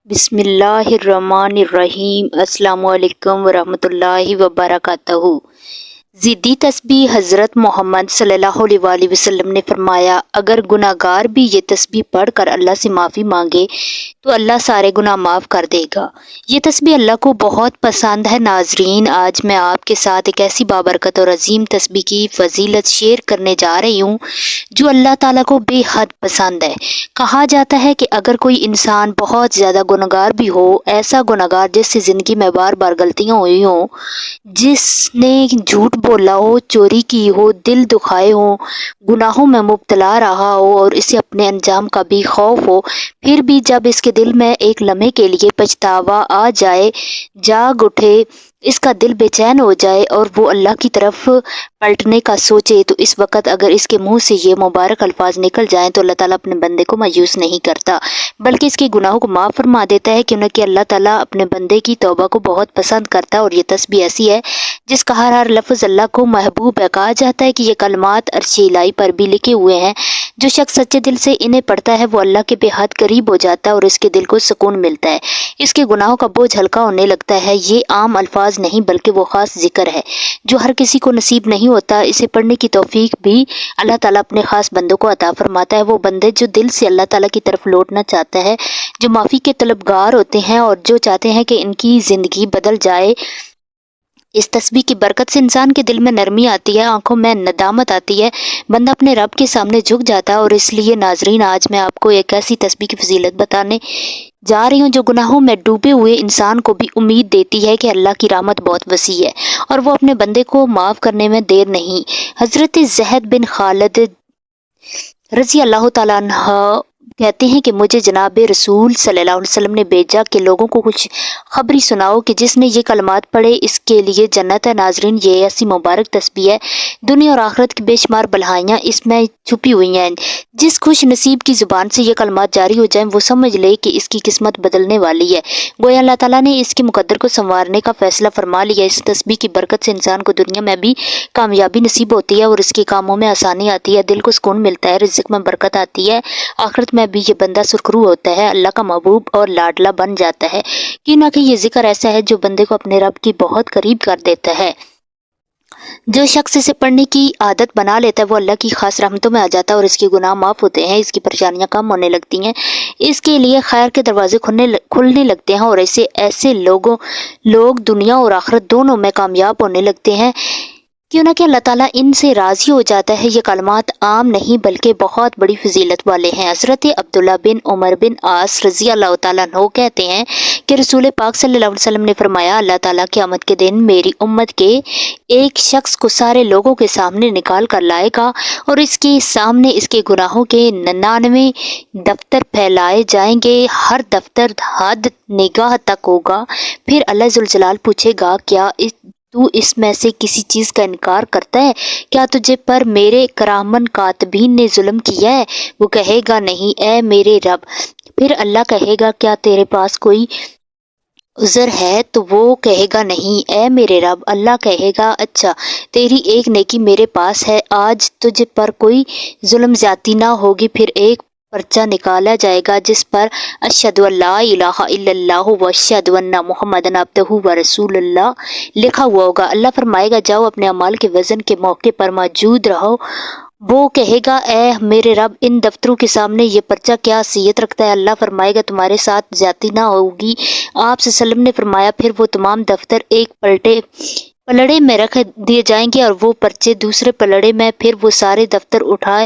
بسم اللہ الرحمن الرحیم۔ السلام علیکم ورحمۃ اللہ وبرکاتہ۔ ضدی تسبیح حضرت محمد صلی اللہ علیہ وآلہ وسلم نے فرمایا، اگر گناہ گار بھی یہ تسبیح پڑھ کر اللہ سے معافی مانگے تو اللہ سارے گناہ معاف کر دے گا۔ یہ تسبیح اللہ کو بہت پسند ہے۔ ناظرین، آج میں آپ کے ساتھ ایک ایسی بابرکت اور عظیم تسبیح کی فضیلت شیئر کرنے جا رہی ہوں جو اللہ تعالیٰ کو بے حد پسند ہے۔ کہا جاتا ہے کہ اگر کوئی انسان بہت زیادہ گنہگار بھی ہو، ایسا گنہگار جس سے زندگی میں بار بار غلطیاں ہوئی ہوں، جس نے جھوٹ بولا ہو، چوری کی ہو، دل دکھائے ہوں، گناہوں میں مبتلا رہا ہو اور اسے اپنے انجام کا بھی خوف ہو، پھر بھی جب اس کے دل میں ایک لمحے کے لیے پچھتاوا آ جائے، جاگ اٹھے، اس کا دل بے چین ہو جائے اور وہ اللہ کی طرف پلٹنے کا سوچے، تو اس وقت اگر اس کے منہ سے یہ مبارک الفاظ نکل جائیں تو اللہ تعالیٰ اپنے بندے کو مایوس نہیں کرتا، بلکہ اس کے گناہوں کو معاف فرما دیتا ہے، کیونکہ اللہ تعالیٰ اپنے بندے کی توبہ کو بہت پسند کرتا ہے۔ اور یہ تسبیح ایسی ہے جس کا ہر لفظ اللہ کو محبوب ہے۔ کہا جاتا ہے کہ یہ کلمات عرش الہی پر بھی لکھے ہوئے ہیں۔ جو شخص سچے دل سے انہیں پڑھتا ہے وہ اللہ کے بے حد قریب ہو جاتا ہے اور اس کے دل کو سکون ملتا ہے، اس کے گناہوں کا بوجھ ہلکا ہونے لگتا ہے۔ یہ عام الفاظ نہیں بلکہ وہ خاص ذکر ہے جو ہر کسی کو نصیب نہیں ہوتا۔ اسے پڑھنے کی توفیق بھی اللہ تعالیٰ اپنے خاص بندوں کو عطا فرماتا ہے۔ وہ بندے جو دل سے اللہ تعالیٰ کی طرف لوٹنا چاہتا ہے، جو معافی کے طلبگار ہوتے ہیں اور جو چاہتے ہیں کہ ان کی زندگی بدل جائے، اس تسبیح کی برکت سے انسان کے دل میں نرمی آتی ہے، آنکھوں میں ندامت آتی ہے، بندہ اپنے رب کے سامنے جھک جاتا ہے۔ اور اس لیے ناظرین، آج میں آپ کو ایک ایسی تسبیح کی فضیلت بتانے جا رہی ہوں جو گناہوں میں ڈوبے ہوئے انسان کو بھی امید دیتی ہے کہ اللہ کی رحمت بہت وسیع ہے اور وہ اپنے بندے کو معاف کرنے میں دیر نہیں۔ حضرت زید بن خالد رضی اللہ تعالیٰ عنہ کہتے ہیں کہ مجھے جناب رسول صلی اللہ علیہ وسلم نے بھیجا کہ لوگوں کو کچھ خبری سناؤ کہ جس نے یہ کلمات پڑھے اس کے لیے جنت ہے۔ ناظرین، یہ ایسی مبارک تسبیح ہے، دنیا اور آخرت کی بے شمار بھلائیاں اس میں چھپی ہوئی ہیں۔ جس خوش نصیب کی زبان سے یہ کلمات جاری ہو جائیں وہ سمجھ لے کہ اس کی قسمت بدلنے والی ہے، گویا اللہ تعالیٰ نے اس کے مقدر کو سنوارنے کا فیصلہ فرما لیا۔ اس تسبیح کی برکت سے انسان کو دنیا میں بھی کامیابی نصیب ہوتی ہے اور اس کے کاموں میں آسانی آتی ہے، دل کو سکون ملتا ہے، رزق میں برکت آتی ہے، آخرت میں بھی یہ بندہ سرخرو ہوتا ہے، اللہ کا محبوب اور لاڈلا بن جاتا ہے، کیوں نہ کہ یہ ذکر ایسا ہے جو بندے کو اپنے رب کی بہت قریب کر دیتا ہے۔ جو شخص اسے پڑھنے کی عادت بنا لیتا ہے وہ اللہ کی خاص رحمتوں میں آ جاتا ہے اور اس کے گناہ معاف ہوتے ہیں، اس کی پریشانیاں کم ہونے لگتی ہیں، اس کے لیے خیر کے دروازے کھلنے لگتے ہیں اور ایسے لوگ دنیا اور آخرت دونوں میں کامیاب ہونے لگتے ہیں، کیوں نہ کہ اللہ تعالیٰ ان سے راضی ہو جاتا ہے۔ یہ کلمات عام نہیں بلکہ بہت بڑی فضیلت والے ہیں۔ حضرت عبداللہ بن عمر بن عاص رضی اللہ تعالیٰ عنہ کہتے ہیں کہ رسول پاک صلی اللہ علیہ وسلم نے فرمایا، اللہ تعالیٰ قیامت کے دن میری امت کے ایک شخص کو سارے لوگوں کے سامنے نکال کر لائے گا اور اس کے سامنے اس کے گناہوں کے 99 دفتر پھیلائے جائیں گے، ہر دفتر حد نگاہ تک ہوگا۔ پھر اللہ ذوالجلال پوچھے گا، کیا تو اس میں سے کسی چیز کا انکار کرتا ہے؟ کیا تجھے پر میرے کرامن کاتبین نے ظلم کیا ہے؟ وہ کہے گا، نہیں اے میرے رب۔ پھر اللہ کہے گا، کیا تیرے پاس کوئی عذر ہے؟ تو وہ کہے گا، نہیں اے میرے رب۔ اللہ کہے گا، اچھا، تیری ایک نیکی میرے پاس ہے، آج تجھ پر کوئی ظلم زیادتی نہ ہوگی۔ پھر ایک پرچہ نکالا جائے گا جس پر اشہد ان لا الہ الا اللہ و اشہد ان محمدًا عبدہ و رسول اللہ لکھا ہوا ہوگا۔ اللہ فرمائے گا، جاؤ اپنے اعمال کے وزن کے موقع پر موجود رہو۔ وہ کہے گا، اے میرے رب، ان دفتروں کے سامنے یہ پرچہ کیا حیثیت رکھتا ہے؟ اللہ فرمائے گا، تمہارے ساتھ زیادتی نہ ہوگی۔ آپ صلی اللہ علیہ وسلم نے فرمایا، پھر وہ تمام دفتر ایک پلڑے میں رکھ دیے جائیں گے اور وہ پرچے دوسرے پلڑے میں، پھر وہ سارے دفتر اٹھائے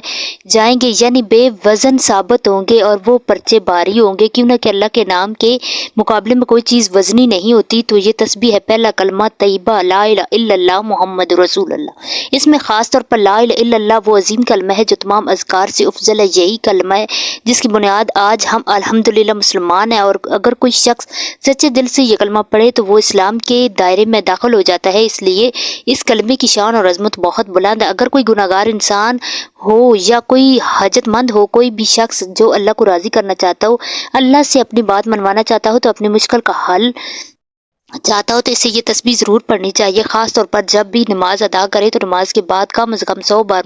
جائیں گے، یعنی بے وزن ثابت ہوں گے اور وہ پرچے بھاری ہوں گے، کیوں نہ کہ اللہ کے نام کے مقابلے میں کوئی چیز وزنی نہیں ہوتی۔ تو یہ تسبیح ہے، پہلا کلمہ طیبہ لا الہ الا اللہ محمد رسول اللہ۔ اس میں خاص طور پر لا الہ الا اللہ وہ عظیم کلمہ ہے جو تمام اذکار سے افضل ہے۔ یہی کلمہ ہے جس کی بنیاد آج ہم الحمدللہ مسلمان ہیں، اور اگر کوئی شخص سچے دل سے یہ کلمہ پڑھے تو وہ اسلام کے دائرے میں داخل ہو جاتا ہے۔ اس لیے اس کلمے کی شان اور عظمت بہت بلند ہے۔ اگر کوئی گناہگار انسان ہو یا کوئی حاجت مند ہو، کوئی بھی شخص جو اللہ کو راضی کرنا چاہتا ہو، اللہ سے اپنی بات منوانا چاہتا ہو، تو اپنی مشکل کا حل چاہتا ہو تو اسے یہ تسبیح ضرور پڑھنی چاہیے، خاص طور پر جب بھی نماز ادا کرے تو نماز کے بعد کم از کم 100 بار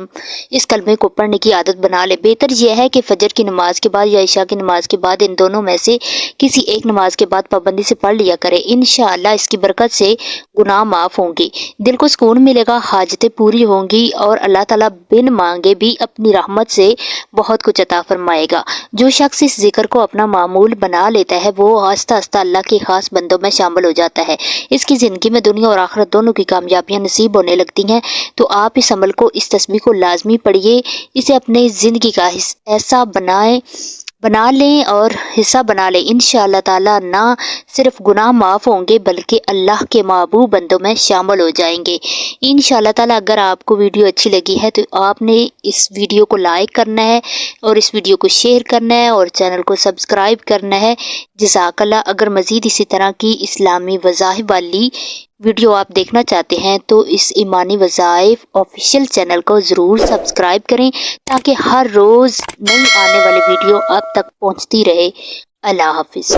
اس کلمے کو پڑھنے کی عادت بنا لے۔ بہتر یہ ہے کہ فجر کی نماز کے بعد یا عشاء کی نماز کے بعد ان دونوں میں سے کسی ایک نماز کے بعد پابندی سے پڑھ لیا کرے۔ انشاءاللہ اس کی برکت سے گناہ معاف ہوں گے، دل کو سکون ملے گا، حاجتیں پوری ہوں گی اور اللہ تعالیٰ بن مانگے بھی اپنی رحمت سے بہت کچھ عطا فرمائے گا۔ جو شخص اس ذکر کو اپنا معمول بنا لیتا ہے وہ آہستہ آہستہ اللہ کے خاص بندوں میں شامل ہو جاتا ہے، اس کی زندگی میں دنیا اور آخرت دونوں کی کامیابیاں نصیب ہونے لگتی ہیں۔ تو آپ اس عمل کو، اس تسبیح کو لازمی پڑھیے، اسے اپنے زندگی کا ایسا بنا لیں اور حصہ بنا لیں۔ انشاءاللہ تعالیٰ نہ صرف گناہ معاف ہوں گے بلکہ اللہ کے محبوب بندوں میں شامل ہو جائیں گے۔ انشاءاللہ تعالیٰ اگر آپ کو ویڈیو اچھی لگی ہے تو آپ نے اس ویڈیو کو لائک کرنا ہے اور اس ویڈیو کو شیئر کرنا ہے اور چینل کو سبسکرائب کرنا ہے۔ جزاک اللہ۔ اگر مزید اسی طرح کی اسلامی وظائف والی ویڈیو آپ دیکھنا چاہتے ہیں تو اس ایمانی وظائف آفیشیل چینل کو ضرور سبسکرائب کریں تاکہ ہر روز نئی آنے والی ویڈیو آپ تک پہنچتی رہے۔ اللہ حافظ۔